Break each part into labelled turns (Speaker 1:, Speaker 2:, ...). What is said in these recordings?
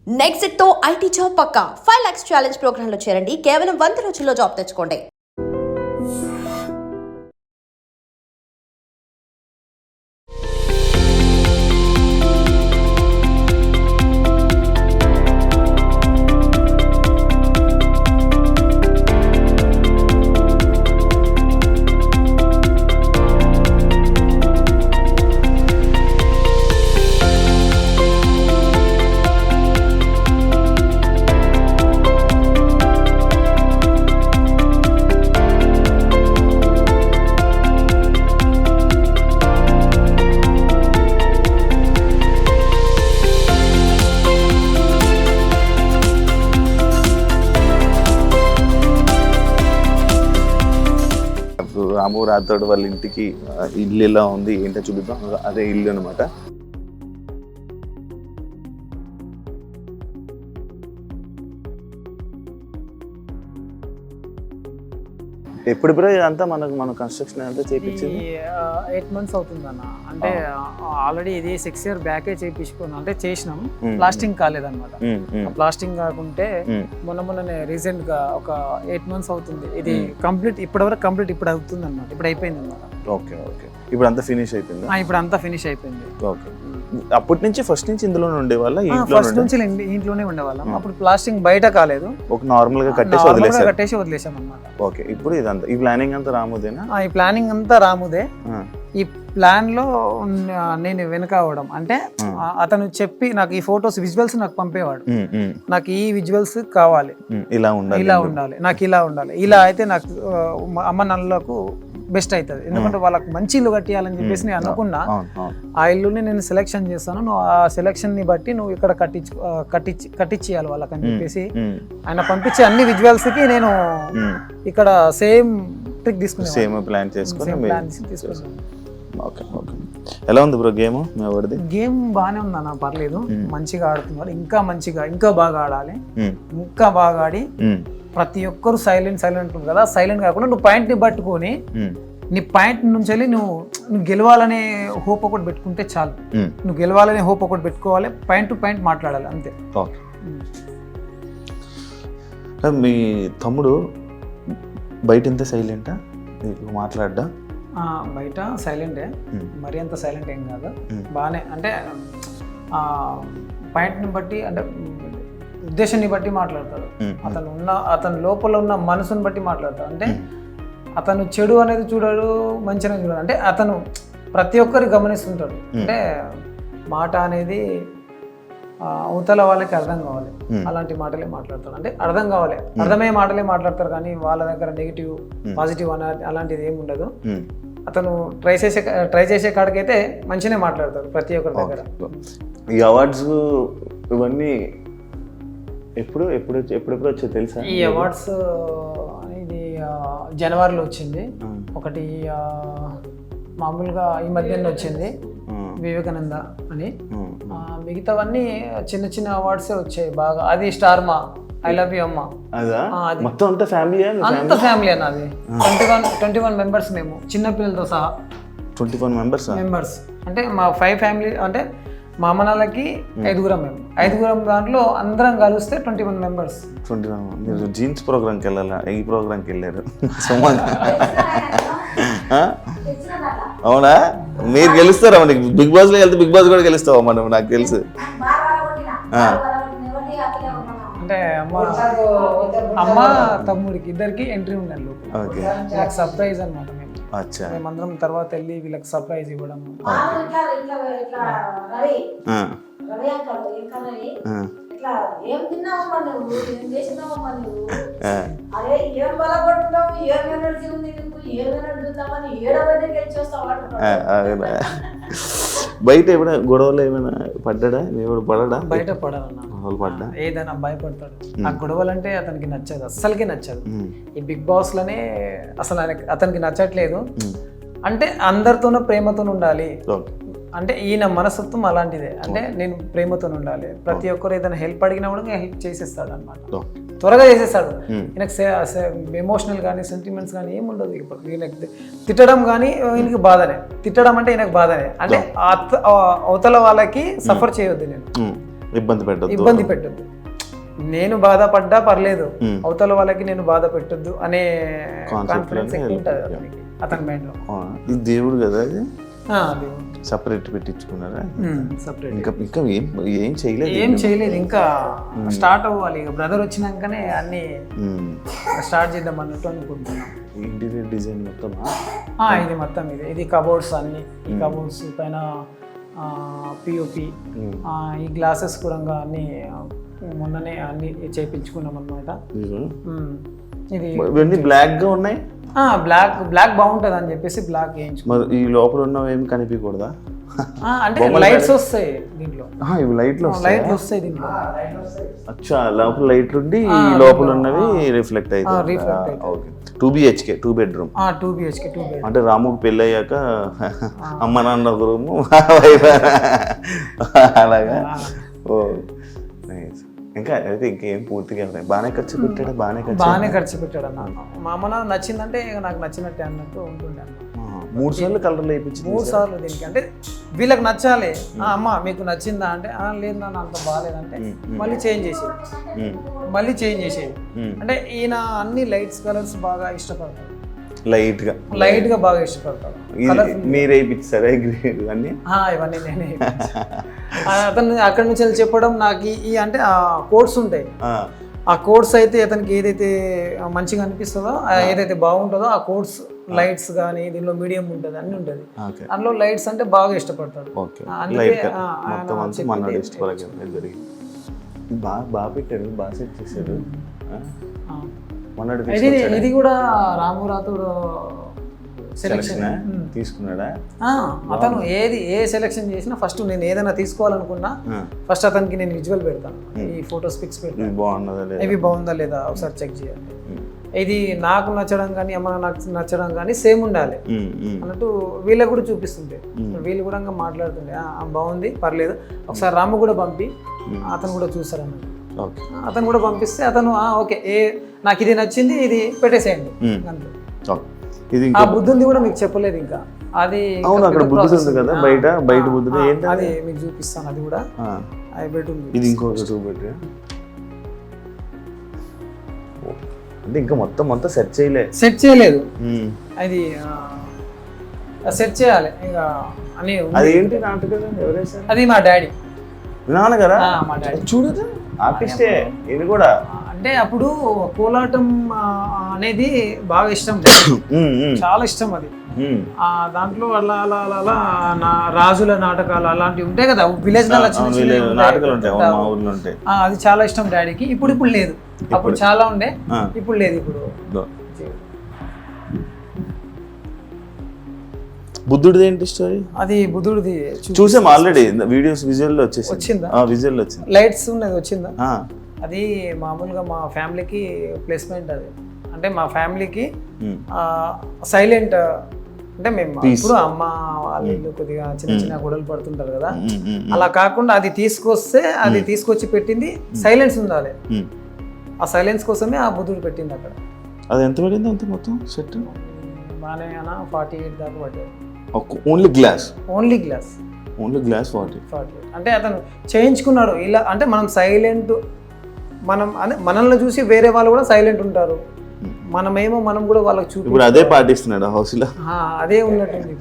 Speaker 1: Next తో IT job పక్కా 5 lakhs challenge program లో చేరండి. కేవలం 100 రోజుల్లో జాబ్ తెచ్చుకోండి.
Speaker 2: రాము రాథోడ్ వాళ్ళ ఇంటికి ఇల్లు ఎలా ఉంది ఏంటో చూపిద్దాం. అదే ఇల్లు అనమాట. ఎప్పుడు బ్రో ఇదంతా మన కన్స్ట్రక్షన్ అంతా చేయించింది?
Speaker 3: 8 months అవుతుంది అన్న. అంటే ఆల్రెడీ ఇది 6 years బ్యాకే చేయించుకున్నాం. అంటే చేసినాం, ప్లాస్టింగ్ కాలేదన్నమాట. ప్లాస్టింగ్ కాకుంటే మొన్ననే రీసెంట్ గా ఒక 8 months అవుతుంది. ఇది కంప్లీట్ ఇప్పటివరకు కంప్లీట్ ఇప్పుడు అవుతుంది అన్నమాట. ఇప్పుడు అయిపోయింది అన్నమాట.
Speaker 2: Okay okay. ఇప్పుడు అంతా ఫినిష్ అయిపోయింది?
Speaker 3: ఇప్పుడు అంతా ఫినిష్ అయిపోయింది.
Speaker 2: ఓకే. అప్పటి నుంచి ఫస్ట్ నుంచి ఇందులోనే ఉండేవాళ్ళ?
Speaker 3: ఫస్ట్ నుంచి ఇంట్లోనే ఉండేవాళ్ళం. అప్పుడు ప్లాస్టింగ్ బయట కాలేదు,
Speaker 2: ఒక నార్మల్ గా కట్టేసి
Speaker 3: వదిలేసాం అన్నమాట.
Speaker 2: ఓకే. ఇప్పుడు ఇదంతా ఈ ప్లానింగ్ అంతా రాముదేనా?
Speaker 3: ఈ ప్లానింగ్ అంతా రాముదే. ఈ ప్లాన్ లో నేను వెనక అవడం అంటే అతను చెప్పి నాకు ఈ ఫొటోస్ విజువల్స్ నాకు పంపేవాడు. నాకు ఈ విజువల్స్ కావాలి, ఇలా ఉండాలి, నాకు ఇలా ఉండాలి, ఇలా అయితే నాకు అమ్మ నాన్నలకు బెస్ట్ అవుతుంది. ఎందుకంటే వాళ్ళకి మంచి ఇల్లు కట్టియాలని చెప్పేసి నేను అనుకున్నా. ఆ ఇల్లుని నేను సెలెక్షన్ చేస్తాను, నువ్వు ఆ సెలెక్షన్ ని బట్టి నువ్వు ఇక్కడ కట్టించేయాలి వాళ్ళకని చెప్పేసి ఆయన పంపించే అన్ని విజువల్స్ కి నేను ఇక్కడ సేమ్ ట్రిక్ తీసుకున్నాను.
Speaker 2: సేమ్ ప్లాన్ తీసుకున్నాను. Okay okay. ఎలా ఉంది బ్రో గేమ్?
Speaker 3: గేమ్ బాగానే ఉంది అన్న, పర్లేదు. మంచిగా ఆడుతున్నారు. ఇంకా బాగా ఆడాలి. ఇంకా బాగా ఆడి ప్రతి ఒక్కరు సైలెంట్ ఉంటుంది కదా, సైలెంట్ కాకుండా నువ్వు పాయింట్ ని పట్టుకొని నీ పాయింట్ నుంచి వెళ్ళి నువ్వు గెలవాలనే హోప్ ఒకటి పెట్టుకుంటే చాలు. నువ్వు గెలవాలనే హోప్ ఒకటి పెట్టుకోవాలి, పాయింట్ టు పాయింట్ మాట్లాడాలి, అంతే.
Speaker 2: మీ తమ్ముడు బయట ఎంత సైలెంటా? మాట్లాడ్డా?
Speaker 3: బయట సైలెంటే, మరి అంత సైలెంట్ ఏం కాదు, బాగానే. అంటే పాయింట్ని బట్టి, అంటే ఉద్దేశాన్ని బట్టి మాట్లాడతాడు. అతను లోపల ఉన్న మనసుని బట్టి మాట్లాడతాడు. అంటే అతను చెడు అనేది చూడడు, మంచి అనేది చూడడు. అంటే అతను ప్రతి ఒక్కరు గమనిస్తుంటాడు. అంటే మాట అనేది అవతల వాళ్ళకి అర్థం కావాలి, అలాంటి మాటలే మాట్లాడతాడు. అంటే అర్థం కావాలి, అర్థమయ్యే మాటలే మాట్లాడతారు. కానీ వాళ్ళ దగ్గర నెగిటివ్ పాజిటివ్ అలాంటిది ఏమి ఉండదు. అతను ట్రై చేసే కాడికైతే మంచిగానే మాట్లాడతాడు ప్రతి ఒక్కరి దగ్గర.
Speaker 2: ఈ అవార్డ్స్ ఇవన్నీ ఎప్పుడు వచ్చాయి తెలుసా?
Speaker 3: ఈ అవార్డ్స్ ఇది జనవరిలో వచ్చింది ఒకటి, మామూలుగా ఈ మధ్యలో వచ్చింది వివేకానంద అని. మిగతావన్నీ చిన్న అవార్డ్సే వచ్చాయి బాగా. అది స్టార్మా, ఐ లవ్ యూ అమ్మ,
Speaker 2: మొత్తం అంతా ఫ్యామిలీ
Speaker 3: అన్న. అది 21 మెంబర్స్ మేము, చిన్నపిల్లలతో సహా
Speaker 2: 21 మెంబర్స్.
Speaker 3: అంటే మా 5 ఫ్యామిలీ, అంటే మా అమ్మనాలకి 5 మేము, 5 దాంట్లో అందరం కలిస్తే 21 మెంబర్స్.
Speaker 2: 21. మీరు జీన్స్ ప్రోగ్రామ్కి వెళ్ళాలా? ఈ ప్రోగ్రామ్కి వెళ్ళారు. అవునా? మీరు గెలుస్తారా? మనకి బిగ్ బాస్ లో వెళ్తే బిగ్ బాస్ కూడా గెలుస్తావా మనం? నాకు తెలుసు.
Speaker 3: అంటే అమ్మ తమ్ముడికి ఇద్దరికి ఎంట్రీ ఉండాలి లోపల. సర్ప్రైజ్ అనమాట. మేమందరం తర్వాత వెళ్ళి వీళ్ళకి సర్ప్రైజ్ ఇవ్వడం.
Speaker 2: బయట ఏమైనా గొడవలు ఏమైనా పడ్డా? పడడా?
Speaker 3: బయట పడా ఏదైనా భయపడతాడు. ఆ గొడవలు అంటే అతనికి నచ్చదు, అస్సలకి నచ్చదు. ఈ బిగ్ బాస్ లోనే అసలు అతనికి నచ్చట్లేదు. అంటే అందరితోనూ ప్రేమతో ఉండాలి. అంటే ఈయన మనస్తత్వం అలాంటిదే. అంటే నేను ప్రేమతో ఉండాలి, ప్రతి ఒక్కరు ఏదైనా హెల్ప్ అడిగినా కూడా హెల్ప్ చేసేస్తాడు అనమాట, త్వరగా చేసేస్తాడు. ఈయనకు ఎమోషనల్ కానీ సెంటిమెంట్స్ కానీ ఏముండదు. ఇప్పుడు ఈయనకి తిట్టడం కానీ ఈయనకి బాధనే, తిట్టడం అంటే ఈయనకు బాధనే. అంటే అవతల వాళ్ళకి సఫర్ చేయొద్దు నేను.
Speaker 2: ఇబ్బంది
Speaker 3: ఇబ్బంది పెట్టద్దు. నేను బాధపడ్డా పర్లేదు, అవతల వాళ్ళకి నేను బాధ పెట్టద్దు అనే కాన్ఫిడెన్స్ ఎక్కువ ఉంటుంది అతనికి, అతని మైండ్ లో.
Speaker 2: ఇది దేవుడు కదా, అది
Speaker 3: దేవుడు
Speaker 2: సపరేట్ పెట్టించుకున్నారా?
Speaker 3: సపరేట్.
Speaker 2: ఇంకా ఏం చేయలేదు,
Speaker 3: ఏం చేయలేదు, ఇంకా స్టార్ట్ అవ్వాలి. ఇక బ్రదర్ వచ్చినాకనే అన్ని స్టార్ట్ చేద్దాం అన్నట్టు అనుకుంటున్నాం.
Speaker 2: ఇంటీరియర్ డిజైన్ మొత్తం
Speaker 3: ఇది మొత్తం ఇది కబోర్డ్స్ అన్ని, ఈ కబోర్డ్స్ పైన పిఓపి, ఈ గ్లాసెస్ కూడా అన్ని మొన్ననే అన్ని చేయించుకున్నాం అన్నమాట. ఇది
Speaker 2: ఇవన్నీ బ్లాక్ గా ఉన్నాయి.
Speaker 3: బ్లాక్ బాగుంటది అని చెప్పేసి బ్లాక్ వేయించుకున్నాం.
Speaker 2: ఈ లోపల ఉన్నవి ఏమి కనిపించకూడదా?
Speaker 3: అంటే లైట్స్ వస్తాయి దీంట్లో,
Speaker 2: ఇవి లైట్లు
Speaker 3: వస్తాయి దీంట్లో.
Speaker 2: అచ్చా, లోపల లైట్లు ఉండి లోపల ఉన్నవి రిఫ్లెక్ట్ అవుతాయి. Okay. 2 BHK 2 bedroom.
Speaker 3: 2 BHK 2 bedroom.
Speaker 2: అంటే రాముకి పెళ్ళి అయ్యాక అమ్మ నాన్న ఒక రూము అలాగా. ఓ ఇంకా అయితే ఇంకేం పూర్తిగా బాగానే ఖర్చు పెట్టాడు. బాగానే ఖర్చు
Speaker 3: పెట్టాడు అన్న. మా అమ్మ నాకు నచ్చిందంటే నాకు నచ్చినట్టే అన్నట్టు ఉంటుండే అన్న.
Speaker 2: 3 సార్లు కలర్లు వేయించి
Speaker 3: 3 సార్లు దీనికి. అంటే వీళ్ళకి నచ్చాలి. అమ్మ మీకు నచ్చిందా అంటే లేదు నాన్న అంత బాగాలేదంటే మళ్ళీ చేంజ్ చేసేది. అంటే ఈయన అన్ని లైట్స్ కలర్స్ బాగా ఇష్టపడతాడు, లైట్ గా బాగా ఇష్టపడతాడు.
Speaker 2: మీరే ఇప్పించారా ఇవన్నీ?
Speaker 3: ఇవన్నీ నేనే. అతను అక్కడి నుంచి చెప్పడం నాకు ఈ అంటే ఆ కోడ్స్ ఉంటాయి, ఆ కోడ్స్ అయితే అతనికి ఏదైతే మంచిగా అనిపిస్తుందో, ఏదైతే బాగుంటుందో ఆ కోడ్స్ లైట్స్ కానీ దీనిలో మీడియం ఉంటుంది, అన్ని ఉంటుంది. అందులో లైట్స్ అంటే బాగా ఇష్టపడతాడు.
Speaker 2: బాగా పెట్టాడు, బాగా సెట్ చేశాడు.
Speaker 3: ఇది కూడా రాము రాథోడ్ సెలెక్షన్
Speaker 2: తీసుకున్నాడా?
Speaker 3: అతను ఏ సెలెక్షన్ చేసినా ఫస్ట్ నేను ఏదైనా తీసుకోవాలనుకున్నా ఫస్ట్ అతనికి నేను విజువల్ పెడతాను, ఈ ఫొటోస్ పిక్స్ పెడతాను, ఇవి బాగుందా లేదా ఒకసారి చెక్ చేయాలి. ఇది నాకు నచ్చడం కానీ అమ్మ నాకు నచ్చడం కానీ సేమ్ ఉండాలి అన్నట్టు వీళ్ళకి కూడా చూపిస్తుంటే, వీళ్ళు కూడా మాట్లాడుతుండే బాగుంది పర్లేదు ఒకసారి రాము కూడా పంపి అతను కూడా చూసారు అన్నట్టు. అతను కూడా పంపిస్తే అతను ఓకే నాకు ఇది నచ్చింది, ఇది పెట్టేసేయండి అంతే. ఆ బుద్ధుంది కూడా మీకు చెప్పలేదు ఇంకా, అది
Speaker 2: బయట బుద్ధుడు
Speaker 3: అది మీకు చూపిస్తాను. అది కూడా బెడ్రూమ్,
Speaker 2: ఇది ఇంకొక 2 bedroom. అంటే ఇంకా మొత్తం సెట్ చేయలేదు.
Speaker 3: అది సెట్ చేయాలి ఇక అని.
Speaker 2: అదేంటి నాటకం ఎవరేసారు?
Speaker 3: అది మా డాడీ,
Speaker 2: నాన్నగారా?
Speaker 3: మా డాడీ
Speaker 2: చూడదు ఆర్టిస్టే. ఇది కూడా
Speaker 3: అంటే అప్పుడు కోలాటం అనేది బాగా ఇష్టం, చాలా ఇష్టం అది. దాంట్లో అలా అలా అలా అలా రాజుల నాటకాలు అలాంటివి ఉంటాయి కదా, విలేజ్
Speaker 2: నాటకాలు ఉంటాయి,
Speaker 3: అది చాలా ఇష్టం డాడీకి. ఇప్పుడు లేదు, అప్పుడు చాలా ఉండే, ఇప్పుడు లేదు. ఇప్పుడు
Speaker 2: బుద్ధుడిది ఏంటి స్టోరీ?
Speaker 3: అది బుద్ధుడిది
Speaker 2: చూసాం ఆల్రెడీ, వీడియోస్ విజువల్ లో
Speaker 3: వచ్చిందా?
Speaker 2: విజువల్ వచ్చింది,
Speaker 3: లైట్స్ ఉన్నది వచ్చిందా? అది మామూలుగా మా ఫ్యామిలీకి ప్లేస్మెంట్. అది అంటే మా ఫ్యామిలీకి సైలెంట్, అంటే మేము ఇప్పుడు అమ్మ వాళ్ళు కొద్దిగా చిన్న గొడవలు పడుతుంటారు కదా, అలా కాకుండా అది తీసుకొచ్చి పెట్టింది సైలెన్స్ ఉండాలి. ఆ సైలెన్స్ కోసమే ఆ బుద్ధుడు పెట్టింది అక్కడ.
Speaker 2: అది ఎంత పడింది అంత మొత్తం సెట్?
Speaker 3: బాగానే 48 దాకా పడ్డాయి.
Speaker 2: Only glass
Speaker 3: 48. అంటే అతను చేయించుకున్నాడు ఇలా. అంటే మనం సైలెంట్, మనల్ని చూసి వేరే వాళ్ళు కూడా సైలెంట్ ఉంటారు, మనం కూడా వాళ్ళకి చూపి
Speaker 2: ఇప్పుడు అదే పాటిస్తున్నాడు హౌస్ లో.
Speaker 3: అదే ఉన్నట్టుంది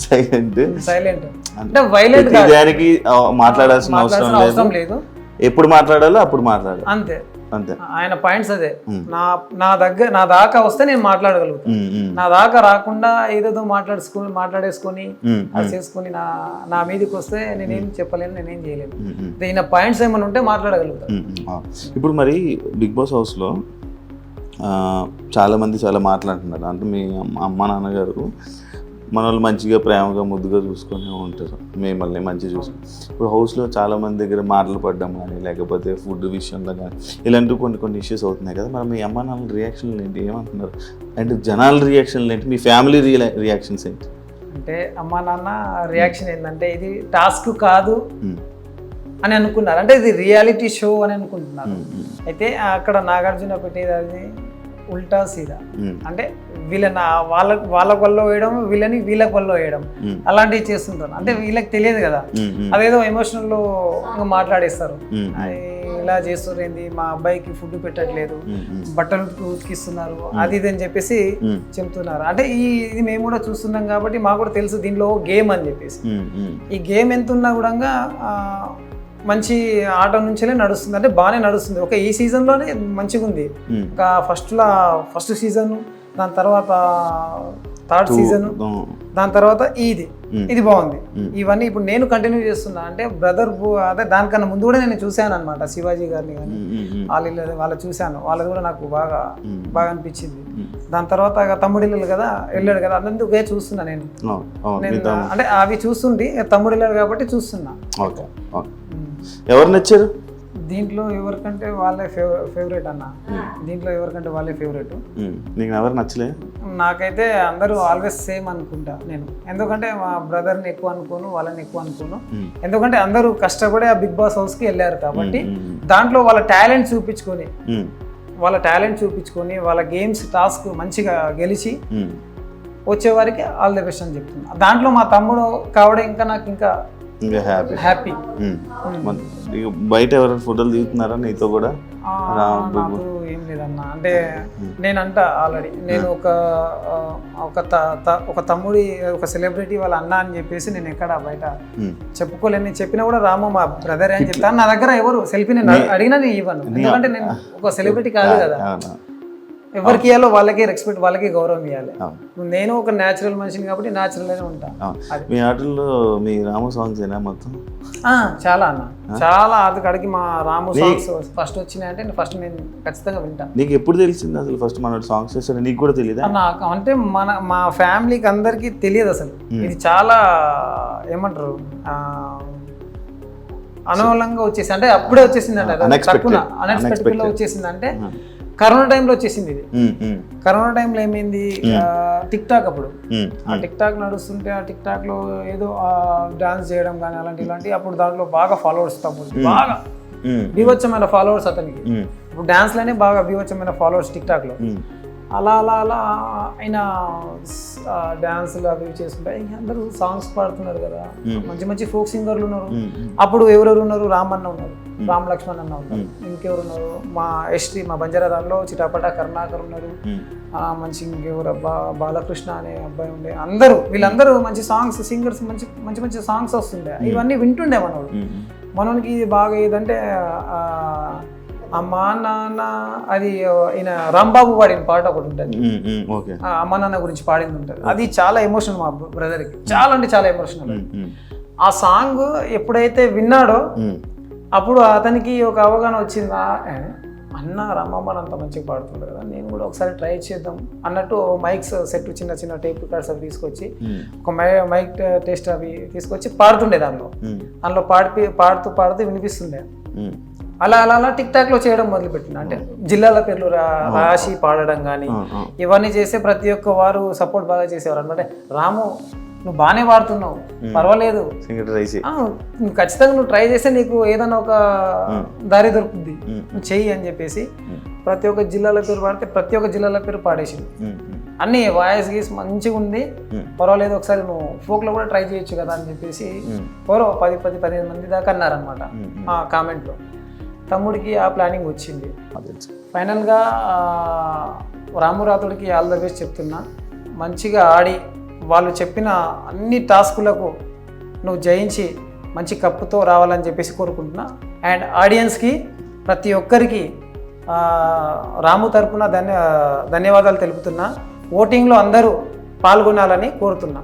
Speaker 2: సైలెంట్.
Speaker 3: అంటే వైలెంట్
Speaker 2: దానికి మాట్లాడాల్సిన అవసరం లేదు, ఎప్పుడు మాట్లాడాలో అప్పుడు మాట్లాడాలి అంతే.
Speaker 3: ఆయన పాయింట్స్ అదే. నా దాకా వస్తే నేను మాట్లాడగలుగుతాను, నా దాకా రాకుండా ఏదేదో మాట్లాడేసుకొని అది చేసుకొని నా మీదకి వస్తే నేనేం చెప్పలేను, నేనేం చేయలేను. ఈయన పాయింట్స్ ఏమైనా ఉంటే మాట్లాడగలుగుతాను.
Speaker 2: ఇప్పుడు మరి బిగ్ బాస్ హౌస్ లో చాలా మంది చాలా మాట్లాడుతున్నారు. అంటే మీ అమ్మ నాన్నగారు మన వాళ్ళు మంచిగా ప్రేమగా ముద్దుగా చూసుకొని ఉంటారు, మిమ్మల్ని మంచిగా చూసుకొని. ఇప్పుడు హౌస్లో చాలామంది దగ్గర మాటలు పడ్డం కానీ లేకపోతే ఫుడ్ విషయంలో కానీ ఇలాంటివి కొన్ని ఇష్యూస్ అవుతున్నాయి కదా. మరి మీ అమ్మ నాన్న రియాక్షన్లు ఏంటి, ఏమంటున్నారు? అంటే జనాల రియాక్షన్లు ఏంటి, మీ ఫ్యామిలీ రియాక్షన్స్ ఏంటి?
Speaker 3: అంటే అమ్మ నాన్న రియాక్షన్ ఏంటంటే ఇది టాస్క్ కాదు అని అనుకున్నారు, అంటే ఇది రియాలిటీ షో అని అనుకుంటున్నారు. అయితే అక్కడ నాగార్జున పెట్టేది అది ఉల్టా సీదా. అంటే వీళ్ళని వాళ్ళ వల్ల వేయడం, వీళ్ళకి వల్ల వేయడం, అలాంటివి చేస్తుంటారు. అంటే వీళ్ళకి తెలియదు కదా, అదేదో ఎమోషనల్ లో మాట్లాడేస్తారు. ఇలా చేస్తారు ఏంది, మా అబ్బాయికి ఫుడ్ పెట్టట్లేదు, బట్టలు ఉతికిస్తున్నారు, అది ఇది అని చెప్పేసి చెప్తున్నారు. అంటే ఇది మేము కూడా చూస్తున్నాం కాబట్టి మాకు కూడా తెలుసు దీనిలో గేమ్ అని చెప్పేసి. ఈ గేమ్ ఎంత ఉన్నా కూడా మంచి ఆట నుంచే నడుస్తుంది, అంటే బాగానే నడుస్తుంది. ఒక ఈ సీజన్లోనే మంచిగా ఉంది. ఇంకా ఫస్ట్ సీజన్, దాని తర్వాత థర్డ్ సీజన్, దాని తర్వాత ఇది బాగుంది. ఇవన్నీ ఇప్పుడు నేను కంటిన్యూ చేస్తున్నా. అంటే బ్రదర్ అదే దానికన్నా ముందు కూడా నేను చూశాను అనమాట, శివాజీ గారిని కానీ వాళ్ళు చూశాను, వాళ్ళది కూడా నాకు బాగా అనిపించింది. దాని తర్వాత తమ్ముడిల్లు కదా వెళ్ళాడు కదా, అందుకే చూస్తున్నా నేను అంటే అవి చూస్తుంటే తమ్ముడిల్లాడు కాబట్టి చూస్తున్నా.
Speaker 2: ఎవరు నచ్చారు
Speaker 3: దీంట్లో? ఎవరికంటే వాళ్ళే ఫేవరెట్ అన్న. దీంట్లో ఎవరికంటే వాళ్ళే ఫేవరెట్.
Speaker 2: నీకు ఎవరు నచ్చలే?
Speaker 3: నాకైతే అందరూ ఆల్వేస్ సేమ్ అనుకుంటా నేను. ఎందుకంటే మా బ్రదర్ని ఎక్కువ అనుకోను, వాళ్ళని ఎక్కువ అనుకోను. ఎందుకంటే అందరూ కష్టపడి ఆ బిగ్ బాస్ హౌస్కి వెళ్ళారు కాబట్టి దాంట్లో వాళ్ళ టాలెంట్ చూపించుకొని వాళ్ళ గేమ్స్ టాస్క్ మంచిగా గెలిచి వచ్చేవారికి ఆల్ ది బెస్ట్ అని చెప్తున్నా. దాంట్లో మా తమ్ముడు కావడం ఇంకా హ్యాపీ.
Speaker 2: బయట ఎవరైనా ఫోటోలు దిగుతున్నారా నీతో కూడా?
Speaker 3: నాకు ఏం లేదన్నా. అంటే నేనంట ఆల్రెడీ నేను ఒక తమ్ముడి ఒక సెలబ్రిటీ వాళ్ళ అన్న అని చెప్పేసి నేను ఎక్కడ బయట చెప్పుకోలేను. నేను చెప్పినా కూడా రాము మా బ్రదర్ అని చెప్తాను. నా దగ్గర ఎవరు సెల్ఫీ నేను అడిగినా నేను ఇవ్వను, ఎందుకంటే నేను ఒక సెలబ్రిటీ కాదు కదా. ఎవరికి ఇవ్వాలో వాళ్ళకి రెస్పెక్ట్, వాళ్ళకి గౌరవం ఇవ్వాలి. నేను ఒక న్యాచురల్ మనిషిని కాబట్టి న్యాచురల్గానే ఉంటాను.
Speaker 2: మీ ఆటల్లో మీ రాము సాంగ్స్ ఏనా మొత్తం?
Speaker 3: చాలా అన్న, చాలా అక్కడికి మా రాము సాంగ్స్ ఫస్ట్ వచ్చినాయి అంటే ఫస్ట్ నేను ఖచ్చితంగా వింటాను.
Speaker 2: నీకు ఎప్పుడు తెలిసింది అసలు ఫస్ట్ మన సాంగ్స్ చేస్తారని? నీకు కూడా తెలియదా?
Speaker 3: నాకు అంటే మా ఫ్యామిలీకి అందరికీ తెలియదు అసలు. ఇది చాలా ఏమంటారు అనవలంగా వచ్చేసి, అంటే అప్పుడే వచ్చేసింది అంటే అన్ఎక్స్పెక్టెడ్ లో వచ్చేసింది. అంటే కరోనా టైంలో వచ్చేసింది ఇది. కరోనా టైంలో ఏమైంది, టిక్ టాక్ అప్పుడు ఆ టిక్ టాక్ నడుస్తుంటే ఆ టిక్ టాక్ లో ఏదో డాన్స్ చేయడం కానీ ఇలాంటి అప్పుడు దాంట్లో బాగా ఫాలోవర్స్, బాగా బీభత్సమైన ఫాలోవర్స్ అతనికి. ఇప్పుడు డాన్స్ లోనే బాగా బీభత్సమైన ఫాలోవర్స్ టిక్ టాక్ లో. అలా ఆయన డాన్సులు అవి చేసుకుంటే అందరూ సాంగ్స్ పాడుతున్నారు కదా, మంచి ఫోక్ సింగర్లు ఉన్నారు. అప్పుడు ఎవరెవరు ఉన్నారు, రామన్న ఉన్నారు, రామ్ లక్ష్మణ్ అన్న ఉన్నారు, ఇంకెవరు ఉన్నారు, మా ఎస్టీ మా బంజారాలో చిటాపట కరుణాకర్ ఉన్నారు, మంచి ఇంకెవరు బాలకృష్ణ అనే అబ్బాయి ఉండే. వీళ్ళందరూ మంచి సాంగ్స్ సింగర్స్, మంచి సాంగ్స్ వస్తుండే. ఇవన్నీ వింటుండే మనోనికి ఇది బాగా ఏదంటే అమ్మా నాన్న, అది ఈయన రాంబాబు పాడిన పాట ఒకటి ఉంటుంది, అమ్మా నాన్న గురించి పాడింది ఉంటుంది. అది చాలా ఎమోషనల్ మా బ్రదర్కి, చాలా అంటే చాలా ఎమోషనల్. ఆ సాంగ్ ఎప్పుడైతే విన్నాడో అప్పుడు అతనికి ఒక అవగాహన వచ్చింది, అన్న రామమ్మ అంత మంచిగా పాడుతుంది కదా, నేను కూడా ఒకసారి ట్రై చేద్దాం అన్నట్టు మైక్స్ సెట్ చిన్న టేప్ రికార్డ్స్ అవి తీసుకొచ్చి ఒక మైక్ టెస్ట్ అవి తీసుకొచ్చి పాడుతుండే. దానిలో పాడుతూ వినిపిస్తుండే. అలా టిక్ టాక్ లో చేయడం మొదలుపెట్టిన. అంటే జిల్లాల పేర్లు రాసి పాడడం కానీ ఇవన్నీ చేస్తే ప్రతి ఒక్క వారు సపోర్ట్ బాగా చేసేవారు అనమాట. రాము నువ్వు బాగానే పాడుతున్నావు, పర్వాలేదు, నువ్వు ఖచ్చితంగా నువ్వు ట్రై చేస్తే నీకు ఏదైనా ఒక దారి దొరుకుతుంది, నువ్వు చెయ్యి అని చెప్పేసి ప్రతి ఒక్క జిల్లాల పేరు పాడితే ప్రతి ఒక్క జిల్లాల పేరు పాడేసింది. అన్ని వాయిస్ గీస్ మంచిగా ఉంది, పర్వాలేదు, ఒకసారి నువ్వు ఫోక్ లో కూడా ట్రై చేయొచ్చు కదా అని చెప్పేసి ఎవరో 10-15 మంది దాకా అన్నారనమాట ఆ కామెంట్లో. తమ్ముడికి ఆ ప్లానింగ్ వచ్చింది. ఫైనల్గా రాము రాథోడ్కి ఆల్ ద బెస్ట్ చెప్తున్నా. మంచిగా ఆడి వాళ్ళు చెప్పిన అన్ని టాస్కులకు నువ్వు జయించి మంచి కప్పుతో రావాలని చెప్పేసి కోరుకుంటున్నా. అండ్ ఆడియన్స్కి ప్రతి ఒక్కరికి రాము తరపున ధన్యవాదాలు తెలుపుతున్నా. ఓటింగ్లో అందరూ పాల్గొనాలని కోరుతున్నా.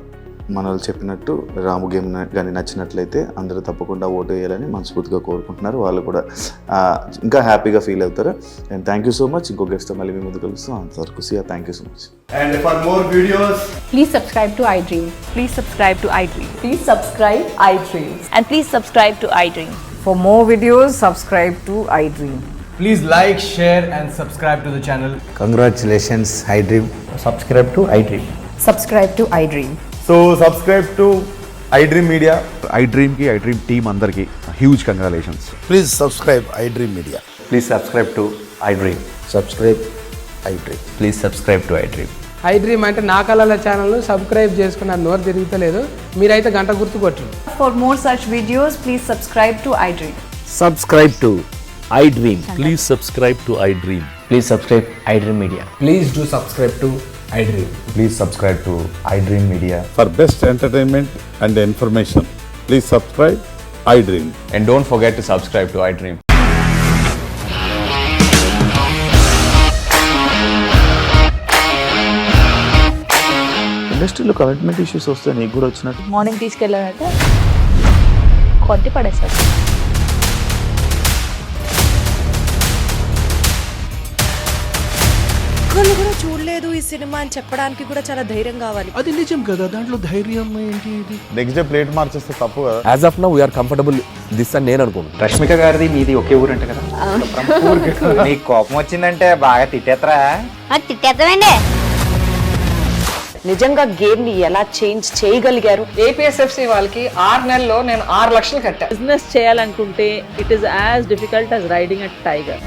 Speaker 2: మన వాళ్ళు చెప్పినట్టు రాము గేమ్ కానీ నచ్చినట్లయితే అందరూ తప్పకుండా ఓటు వేయాలని మనస్ఫూర్తిగా కోరుకుంటున్నారు. వాళ్ళు కూడా ఇంకా హ్యాపీగా ఫీల్ అవుతారు. And thank you so much. ఇంకో గెస్ట్ మళ్ళీ మీ ముందు కలుస్తాం. అంతవరకు see ya, thank you so much.
Speaker 4: And for more videos,
Speaker 1: Please subscribe to iDream.
Speaker 5: Please subscribe to iDream.
Speaker 1: Please subscribe iDream.
Speaker 5: And please subscribe to iDream.
Speaker 6: For more videos, subscribe to iDream.
Speaker 4: please like, share and subscribe to the channel.
Speaker 7: Congratulations, iDream.
Speaker 8: Subscribe to iDream.
Speaker 6: Subscribe to iDream.
Speaker 8: So subscribe to iDream Media.
Speaker 9: iDream team andarki huge congratulations.
Speaker 7: Please subscribe iDream Media.
Speaker 8: Please subscribe to iDream.
Speaker 7: Subscribe iDream.
Speaker 8: Please subscribe to iDream.
Speaker 10: I dream అంటే నా కళల channel subscribe చేసుకున్న నోరు తిరుగుతలేదు. మీరైతే గంట గుర్తు కొట్టండి.
Speaker 6: For more such videos, please subscribe to iDream.
Speaker 11: Subscribe to iDream.
Speaker 12: Please subscribe to iDream.
Speaker 11: Please subscribe iDream Media.
Speaker 4: Please do subscribe to iDream.
Speaker 8: Please subscribe to iDream Media.
Speaker 9: For best entertainment and information, please subscribe iDream.
Speaker 8: And don't forget to subscribe to iDream.
Speaker 2: ఇండస్ట్రీలో commitment issues వస్తే నీకు కూడా వచ్చినట్టు
Speaker 5: morning తీసుకెళ్ళాడంటే కొట్టి పడేస్తాడు.
Speaker 6: ఒక్కళ్ళు కూడా చూడలేదు ఈ సినిమా అని చెప్పడానికి కూడా చాలా ధైర్యం కావాలి.
Speaker 12: అది నిజం కదా, దాంట్లో ధైర్యం ఏంటి? ఇది
Speaker 2: నెక్స్ట్ డే ప్లేట్ మార్చేస్తే తప్పు కదా.
Speaker 11: As of now, we are comfortable this అని నేను అనుకుంటున్నాను.
Speaker 8: రష్మిక గారిది మీది ఒకే ఊరంట కదా? నీకు కోపం వచ్చిందంటే బాగా తిట్టేత్తరా?
Speaker 5: తిట్టేద్దామండి.
Speaker 6: నిజంగా గేమ్ ని ఎలా చేంజ్ చేయగలిగారు?
Speaker 3: ఏపీఎస్ఎఫ్సి వాళ్ళకి 6 నెలల్లో నేను 6 లక్షలు కట్టా.
Speaker 5: బిజినెస్ చేయాలనుకుంటే it is as difficult as riding a tiger.